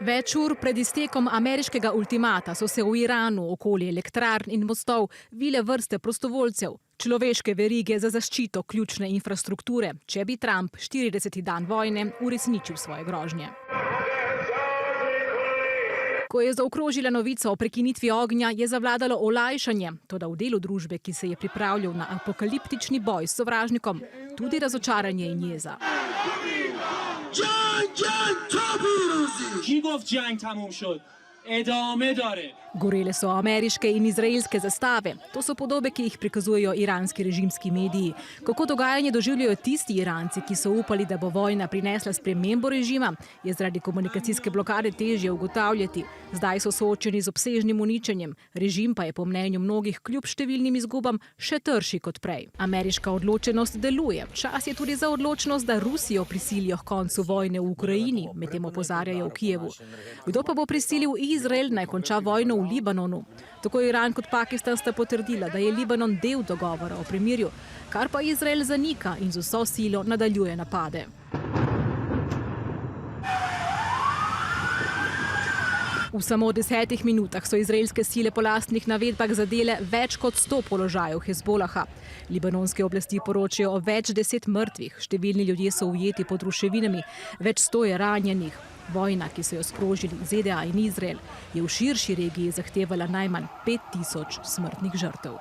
Več ur pred iztekom ameriškega ultimata so se v Iranu okoli elektrarn in mostov vile vrste prostovoljcev, človeške verige za zaščito ključne infrastrukture, če bi Trump 40. dan vojne uresničil svoje grožnje. Ko je zaokrožila novica o prekinitvi ognja, je zavladalo olajšanje, toda v delu družbe, ki se je pripravljal na apokaliptični boj s sovražnikom, tudi razočaranje in jeza. Gorele so ameriške in izraelske zastave. To so podobe, ki jih prikazujejo iranski režimski mediji. Kako dogajanje doživljajo tisti Iranci, ki so upali, da bo vojna prinesla spremembo režima, je zaradi komunikacijske blokade težje ugotavljati. Zdaj so soočeni z obsežnim uničenjem. Režim pa je po mnenju mnogih kljub številnim izgubam še trši kot prej. Ameriška odločenost deluje. Čas je tudi za odločnost, da Rusijo prisilijo k koncu vojne v Ukrajini, medtem opozarjajo v Kijevu. Kdo pa bo prisilil Izrael naj konča vojno v Libanonu? Tako Iran kot Pakistan sta potrdila, da je Libanon del dogovora o premirju, kar pa Izrael zanika in z vso silo nadaljuje napade. V samo 10 minutah so izraelske sile po lastnih navedbah zadele več kot 100 položajev Hezbolaha. Libanonske oblasti poročajo o več 10 mrtvih, številni ljudje so ujeti pod ruševinami, več 100 je ranjenih. Vojna, ki so jo sprožili ZDA in Izrael, je v širši regiji zahtevala najmanj 5000 smrtnih žrtev.